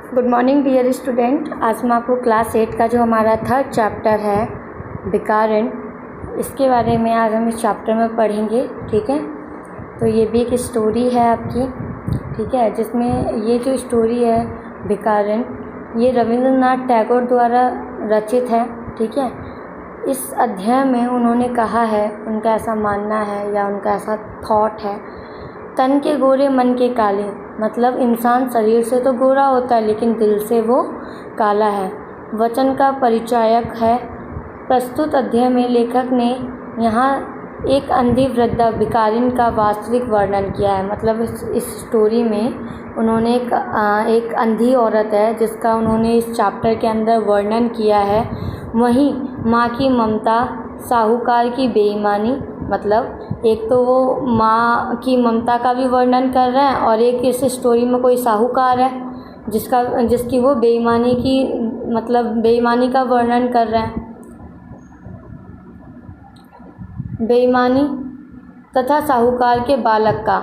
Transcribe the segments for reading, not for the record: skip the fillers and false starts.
Good morning dear student. आज मैं आपको क्लास 8 का जो हमारा थर्ड चैप्टर है विकारण, इसके बारे में आज हम इस चैप्टर में पढ़ेंगे। ठीक है, तो ये भी एक स्टोरी है आपकी, ठीक है, जिसमें ये जो स्टोरी है विकारण, ये रविंद्रनाथ टैगोर द्वारा रचित है। ठीक है, इस अध्याय में उन्होंने कहा है, उनका ऐसा मानना है या उनका ऐसा थॉट है, तन के गोरे मन के काले, मतलब इंसान शरीर से तो गोरा होता है लेकिन दिल से वो काला है। वचन का परिचायक है। प्रस्तुत अध्याय में लेखक ने यहाँ एक अंधी वृद्धा भिखारिन का वास्तविक वर्णन किया है। मतलब इस स्टोरी में उन्होंने एक अंधी औरत है जिसका उन्होंने इस चैप्टर के अंदर वर्णन किया है। वहीं माँ की ममता, साहूकार की बेईमानी, मतलब एक तो वो माँ की ममता का भी वर्णन कर रहे हैं और एक इस स्टोरी में कोई साहूकार है जिसकी वो बेईमानी का वर्णन कर रहे हैं। बेईमानी तथा साहूकार के बालक का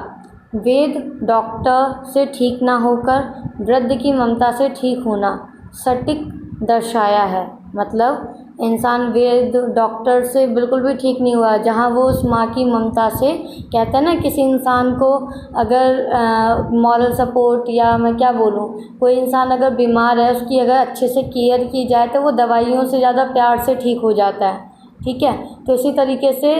वेद डॉक्टर से ठीक ना होकर वृद्ध की ममता से ठीक होना सटीक दर्शाया है। मतलब इंसान वेद डॉक्टर से बिल्कुल भी ठीक नहीं हुआ, जहाँ वो उस माँ की ममता से, कहते हैं ना किसी इंसान को अगर मॉरल सपोर्ट, या मैं क्या बोलूँ, कोई इंसान अगर बीमार है उसकी अगर अच्छे से केयर की जाए तो वो दवाइयों से ज़्यादा प्यार से ठीक हो जाता है। ठीक है, तो इसी तरीके से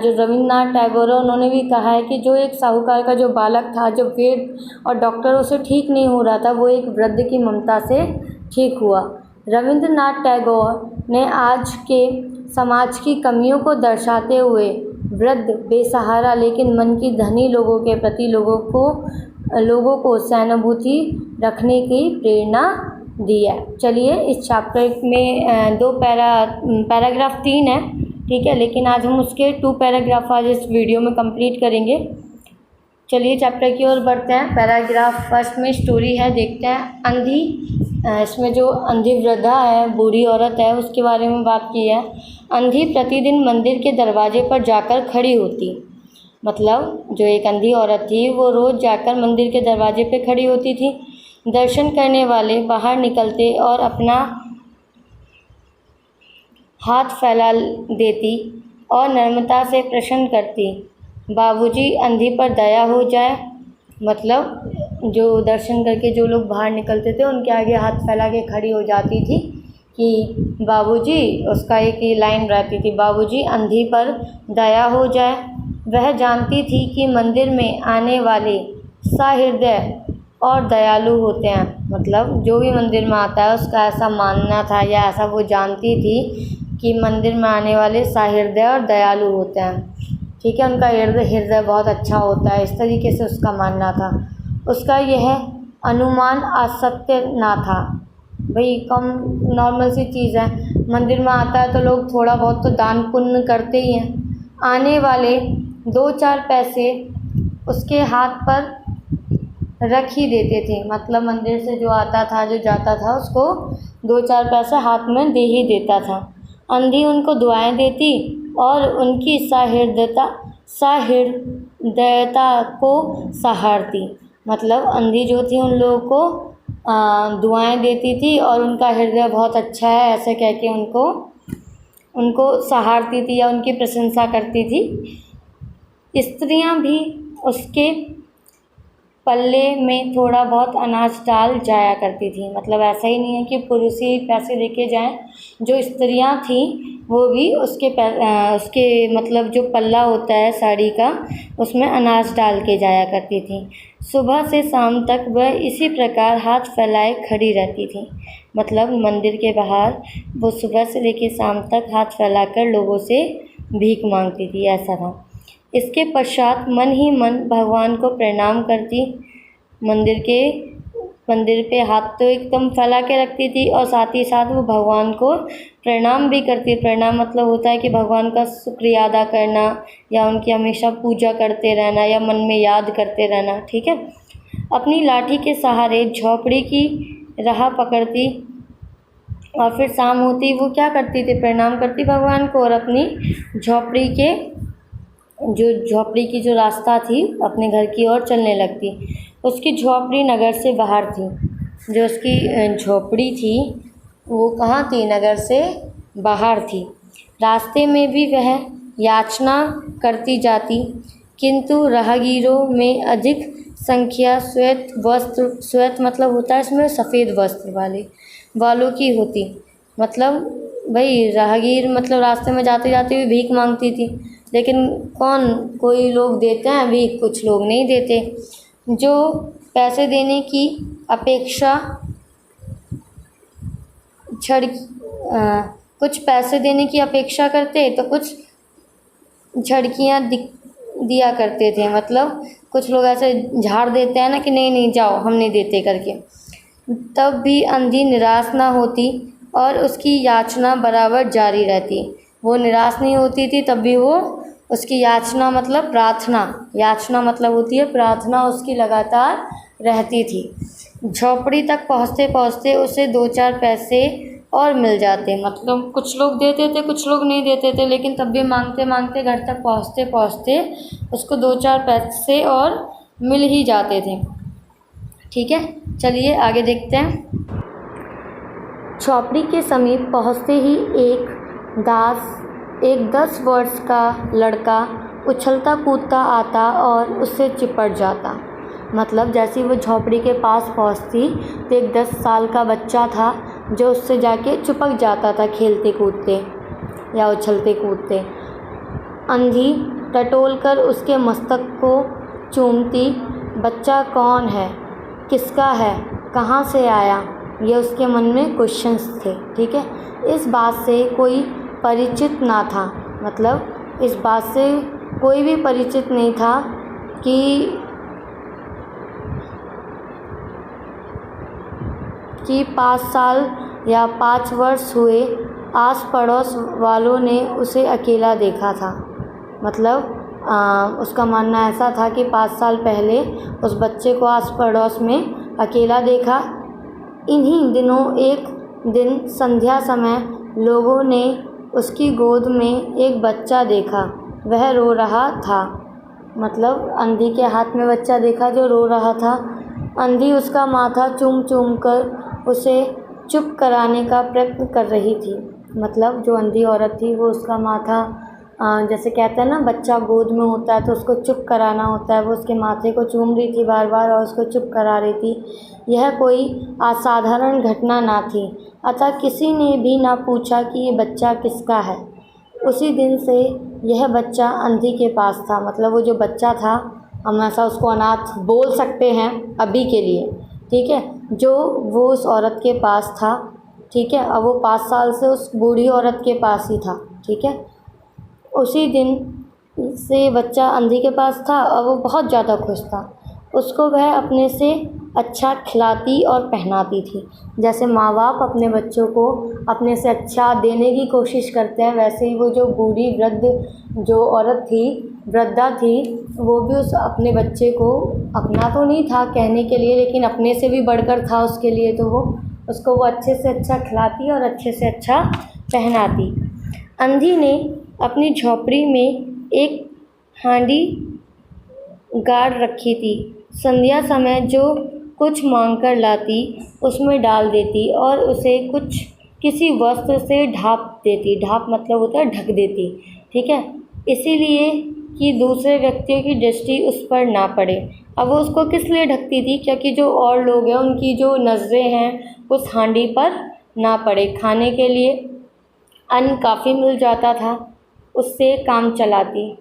जो रविंद्रनाथ टैगोर, उन्होंने भी कहा है कि जो एक साहूकार का जो बालक था, जो वेद और डॉक्टरों से ठीक नहीं हो रहा था, वो एक वृद्ध की ममता से ठीक हुआ। रविंद्रनाथ टैगोर ने आज के समाज की कमियों को दर्शाते हुए वृद्ध, बेसहारा लेकिन मन की धनी लोगों के प्रति लोगों को सहानुभूति रखने की प्रेरणा दी है। चलिए, इस चैप्टर में दो पैराग्राफ 3 है, ठीक है, लेकिन आज हम उसके 2 पैराग्राफ आज इस वीडियो में कंप्लीट करेंगे। चलिए चैप्टर की ओर बढ़ते हैं। पैराग्राफ फर्स्ट में स्टोरी है, देखते हैं। अंधी, इसमें जो अंधी वृद्धा है, बूढ़ी औरत है, उसके बारे में बात की है। अंधी प्रतिदिन मंदिर के दरवाजे पर जाकर खड़ी होती, मतलब जो एक अंधी औरत थी वो रोज़ जाकर मंदिर के दरवाजे पे खड़ी होती थी। दर्शन करने वाले बाहर निकलते और अपना हाथ फैला देती और नम्रता से प्रश्न करती, बाबूजी अंधी पर दया हो जाए। मतलब जो दर्शन करके जो लोग बाहर निकलते थे उनके आगे हाथ फैला के खड़ी हो जाती थी कि बाबूजी, उसका एक ही लाइन रहती थी, बाबूजी अंधी पर दया हो जाए। वह जानती थी कि मंदिर में आने वाले सहृदय और दयालु होते हैं। मतलब जो भी मंदिर में आता है उसका ऐसा मानना था या ऐसा वो जानती थी कि मंदिर में आने वाले सहृदय और दयालु होते हैं। ठीक है, उनका हृदय बहुत अच्छा होता है, इस तरीके से उसका मानना था। उसका यह अनुमान असत्य ना था। भाई कम नॉर्मल सी चीज़ है, मंदिर में आता है तो लोग थोड़ा बहुत तो दान पुण्य करते ही हैं। आने वाले 2-4 पैसे उसके हाथ पर रख ही देते थे। मतलब मंदिर से जो आता था, जो जाता था, उसको 2-4 पैसे हाथ में दे ही देता था। अंधी उनको दुआएं देती और उनकी सहृदयता को सहारती। मतलब अंधी जो थी उन लोगों को दुआएं देती थी और उनका हृदय बहुत अच्छा है ऐसे कह के उनको सहारती थी या उनकी प्रशंसा करती थी। स्त्रियां भी उसके पल्ले में थोड़ा बहुत अनाज डाल जाया करती थी। मतलब ऐसा ही नहीं है कि पुरुष ही पैसे लेके जाएं, जो स्त्रियां थीं वो भी उसके मतलब जो पल्ला होता है साड़ी का, उसमें अनाज डाल के जाया करती थी। सुबह से शाम तक वह इसी प्रकार हाथ फैलाए खड़ी रहती थी। मतलब मंदिर के बाहर वो सुबह से लेकर शाम तक हाथ फैलाकर लोगों से भीख मांगती थी, ऐसा था। इसके पश्चात मन ही मन भगवान को प्रणाम करती। मंदिर पे हाथ तो एकदम फैला के रखती थी और साथ ही साथ वो भगवान को प्रणाम भी करती। प्रणाम मतलब होता है कि भगवान का शुक्रिया अदा करना या उनकी हमेशा पूजा करते रहना या मन में याद करते रहना। ठीक है, अपनी लाठी के सहारे झोपड़ी की राह पकड़ती और फिर शाम होती वो क्या करती थी, प्रणाम करती भगवान को और अपनी झोपड़ी की जो रास्ता थी अपने घर की ओर चलने लगती। उसकी झोपड़ी नगर से बाहर थी। जो उसकी झोपड़ी थी वो कहाँ थी, नगर से बाहर थी। रास्ते में भी वह याचना करती जाती, किंतु राहगीरों में अधिक संख्या श्वेत मतलब होता है इसमें सफ़ेद वस्त्र वालों की होती। मतलब भाई राहगीर मतलब रास्ते में जाते जाते हुए भीख मांगती थी, लेकिन कोई लोग देते हैं भीख, कुछ लोग नहीं देते। जो पैसे देने की अपेक्षा कुछ पैसे देने की अपेक्षा करते तो कुछ झड़कियाँ दिया करते थे। मतलब कुछ लोग ऐसे झाड़ देते हैं ना कि नहीं नहीं जाओ हम नहीं देते करके। तब भी अंधी निराश ना होती और उसकी याचना बराबर जारी रहती। वो निराश नहीं होती थी, तब भी वो उसकी याचना मतलब होती है प्रार्थना, उसकी लगातार रहती थी। झोपड़ी तक पहुँचते पहुँचते उसे 2-4 पैसे और मिल जाते। मतलब कुछ लोग देते थे, कुछ लोग नहीं देते थे, लेकिन तब भी मांगते मांगते घर तक पहुँचते पहुँचते उसको 2-4 पैसे और मिल ही जाते थे। ठीक है, चलिए आगे देखते हैं। झोपड़ी के समीप पहुँचते ही एक 10 वर्ष का लड़का उछलता कूदता आता और उससे चिपट जाता। मतलब जैसे वो झोपड़ी के पास पहुँचती तो एक 10 साल का बच्चा था जो उससे जाके चिपक जाता था खेलते कूदते या उछलते कूदते। अंधी टटोल कर उसके मस्तक को चूमती। बच्चा कौन है, किसका है, कहाँ से आया, ये उसके मन में क्वेश्चंस थे। ठीक है, इस बात से कोई परिचित ना था। मतलब इस बात से कोई भी परिचित नहीं था कि 5 साल या 5 वर्ष हुए आस पड़ोस वालों ने उसे अकेला देखा था। मतलब उसका मानना ऐसा था कि 5 साल पहले उस बच्चे को आस पड़ोस में अकेला देखा। इन्हीं दिनों एक दिन संध्या समय लोगों ने उसकी गोद में एक बच्चा देखा, वह रो रहा था। मतलब अंधी के हाथ में बच्चा देखा जो रो रहा था। अंधी उसका माथा चूम चूम कर उसे चुप कराने का प्रयत्न कर रही थी। मतलब जो अंधी औरत थी वो उसका माथा, जैसे कहते हैं ना बच्चा गोद में होता है तो उसको चुप कराना होता है, वो उसके माथे को चूम रही थी बार बार और उसको चुप करा रही थी। यह कोई असाधारण घटना ना थी, अतः किसी ने भी ना पूछा कि ये बच्चा किसका है। उसी दिन से यह बच्चा अंधी के पास था। मतलब वो जो बच्चा था, हम ऐसा उसको अनाथ बोल सकते हैं अभी के लिए। ठीक है, जो वो उस औरत के पास था। ठीक है, अब वो 5 साल से उस बूढ़ी औरत के पास ही था। ठीक है, उसी दिन से बच्चा अंधी के पास था और वो बहुत ज़्यादा खुश था। उसको वह अपने से अच्छा खिलाती और पहनाती थी। जैसे माँ बाप अपने बच्चों को अपने से अच्छा देने की कोशिश करते हैं, वैसे ही वो जो बूढ़ी वृद्ध जो औरत थी, वृद्धा थी, वो भी उस अपने बच्चे को, अपना तो नहीं था कहने के लिए लेकिन अपने से भी बढ़कर था उसके लिए, तो वो उसको वो अच्छे से अच्छा खिलाती और अच्छे से अच्छा पहनाती। अंधी ने अपनी झोपड़ी में एक हांडी गाड़ रखी थी। संध्या समय जो कुछ मांगकर लाती उसमें डाल देती और उसे किसी वस्त्र से ढाँप देती। ढाँप मतलब होता है ढक देती। ठीक है, इसीलिए कि दूसरे व्यक्तियों की दृष्टि उस पर ना पड़े। अब वो उसको किस लिए ढकती थी, क्योंकि जो और लोग हैं उनकी जो नज़रें हैं उस हांडी पर ना पड़े। खाने के लिए अन्न काफ़ी मिल जाता था, उससे काम चलाती।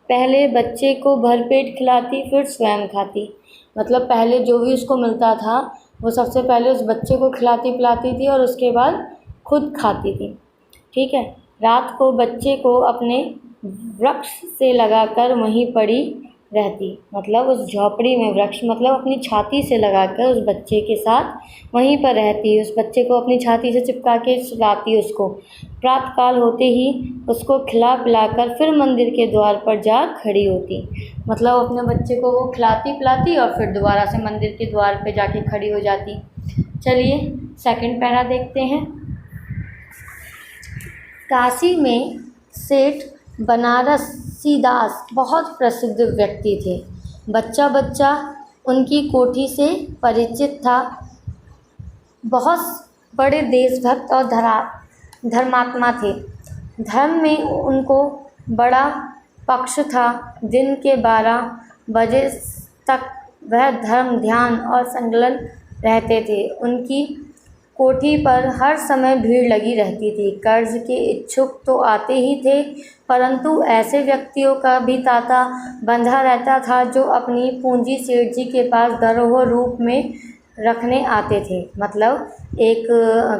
पहले बच्चे को भरपेट खिलाती, फिर स्वयं खाती। मतलब पहले जो भी उसको मिलता था वो सबसे पहले उस बच्चे को खिलाती पिलाती थी और उसके बाद खुद खाती थी। ठीक है, रात को बच्चे को अपने वृक्ष से लगाकर वहीं पड़ी रहती। मतलब उस झोपड़ी में वृक्ष मतलब अपनी छाती से लगाकर उस बच्चे के साथ वहीं पर रहती। उस बच्चे को अपनी छाती से चिपका के सुलाती उसको। प्रातःकाल होते ही उसको खिला पिलाकर फिर मंदिर के द्वार पर जा खड़ी होती। मतलब अपने बच्चे को वो खिलाती पिलाती और फिर दोबारा से मंदिर के द्वार पे जाके खड़ी हो जाती। चलिए सेकंड पैरा देखते हैं। काशी में सेठ बनारसीदास बहुत प्रसिद्ध व्यक्ति थे। बच्चा बच्चा उनकी कोठी से परिचित था। बहुत बड़े देशभक्त और धर्मात्मा थे। धर्म में उनको बड़ा पक्ष था। दिन के 12 बजे तक वह धर्म ध्यान और संकलन रहते थे। उनकी कोठी पर हर समय भीड़ लगी रहती थी। कर्ज के इच्छुक तो आते ही थे, परंतु ऐसे व्यक्तियों का भी तांता बंधा रहता था जो अपनी पूंजी सेठ जी के पास धरोहर रूप में रखने आते थे। मतलब एक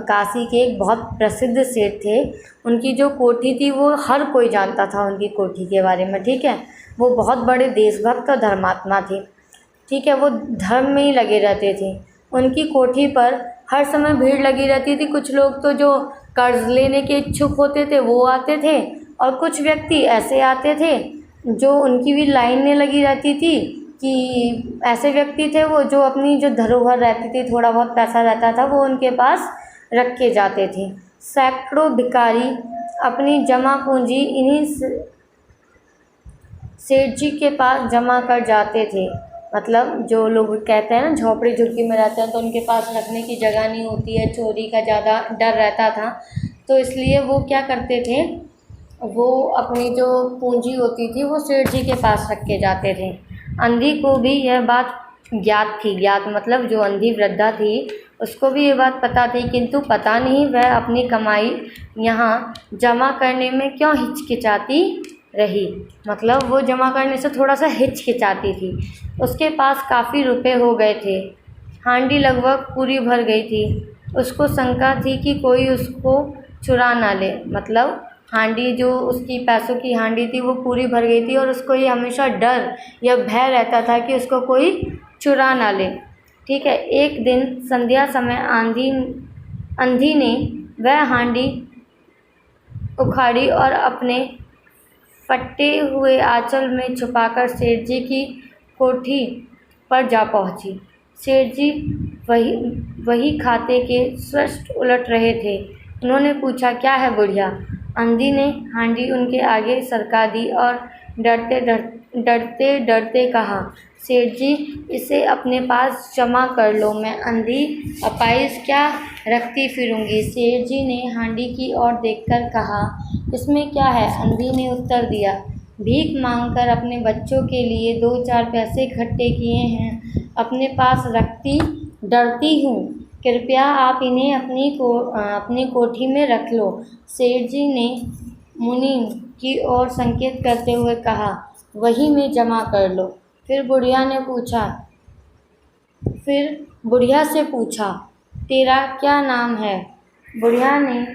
काशी के एक बहुत प्रसिद्ध सेठ थे, उनकी जो कोठी थी वो हर कोई जानता था उनकी कोठी के बारे में, ठीक है। वो बहुत बड़े देशभक्त और धर्मात्मा थे, ठीक है। वो धर्म में ही लगे रहते थे। उनकी कोठी पर हर समय भीड़ लगी रहती थी। कुछ लोग तो जो कर्ज लेने के इच्छुक होते थे वो आते थे, और कुछ व्यक्ति ऐसे आते थे जो उनकी भी लाइन में लगी रहती थी कि ऐसे व्यक्ति थे वो जो अपनी जो धरोहर रहती थी, थोड़ा बहुत पैसा रहता था, वो उनके पास रख के जाते थे। सैकड़ों भिखारी अपनी जमा पूंजी इन्हीं सेठ जी के पास जमा कर जाते थे। मतलब जो लोग कहते हैं ना झोपड़ी झुग्गी में रहते हैं तो उनके पास रखने की जगह नहीं होती है, चोरी का ज़्यादा डर रहता था, तो इसलिए वो क्या करते थे, वो अपनी जो पूंजी होती थी वो सेठ जी के पास रख के जाते थे। अंधी को भी यह बात ज्ञात थी। ज्ञात मतलब जो अंधी वृद्धा थी उसको भी ये बात पता थी, किंतु पता नहीं वह अपनी कमाई यहाँ जमा करने में क्यों हिचकिचाती रही। मतलब वो जमा करने से थोड़ा सा हिचकिचाती थी। उसके पास काफ़ी रुपए हो गए थे। हांडी लगभग पूरी भर गई थी। उसको शंका थी कि कोई उसको चुरा ना ले। मतलब हांडी जो उसकी पैसों की हांडी थी वो पूरी भर गई थी और उसको ये हमेशा डर या भय रहता था कि उसको कोई चुरा ना ले, ठीक है। एक दिन संध्या समय अंधी ने वह हांडी उखाड़ी और अपने फटे हुए आंचल में छुपाकर सेठ जी की कोठी पर जा पहुंची। सेठ जी वही खाते के स्पष्ट उलट रहे थे। उन्होंने पूछा, क्या है बुढ़िया? अंधी ने हांडी उनके आगे सरका दी और डरते डरते कहा, सेठ जी इसे अपने पास जमा कर लो, मैं अंधी अपाइस क्या रखती फिरूंगी। सेठ जी ने हांडी की ओर देखकर कहा, इसमें क्या है? अंधी ने उत्तर दिया, भीख मांगकर अपने बच्चों के लिए 2-4 पैसे इकट्ठे किए हैं, अपने पास रखती डरती हूँ, कृपया आप इन्हें अपनी कोठी में रख लो। सेठ जी ने मुनीम की ओर संकेत करते हुए कहा, वही में जमा कर लो। फिर बुढ़िया से पूछा, तेरा क्या नाम है? बुढ़िया ने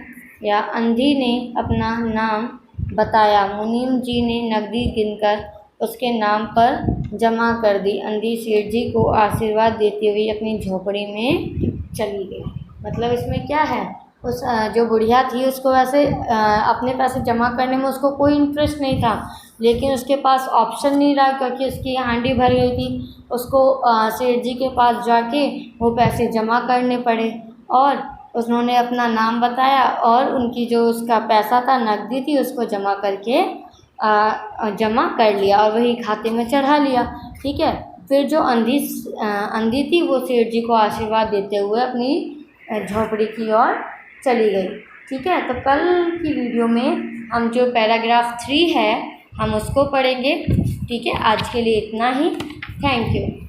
या अंधी ने अपना नाम बताया। मुनीम जी ने नकदी गिनकर उसके नाम पर जमा कर दी। अंधी सेठ जी को आशीर्वाद देते हुए अपनी झोपड़ी में चली गई। मतलब इसमें क्या है, उस जो बुढ़िया थी उसको वैसे अपने पैसे जमा करने में उसको कोई इंटरेस्ट नहीं था, लेकिन उसके पास ऑप्शन नहीं रहा क्योंकि उसकी हांडी भर गई थी। उसको सेठ जी के पास जाके वो पैसे जमा करने पड़े और उन्होंने अपना नाम बताया और उनकी जो उसका पैसा था नकदी थी उसको जमा कर लिया और वही खाते में चढ़ा लिया, ठीक है। फिर जो अंधी थी वो सेठ जी को आशीर्वाद देते हुए अपनी झोपड़ी की ओर चली गई, ठीक है। तो कल की वीडियो में हम जो पैराग्राफ 3 है हम उसको पढ़ेंगे, ठीक है। आज के लिए इतना ही। Thank you.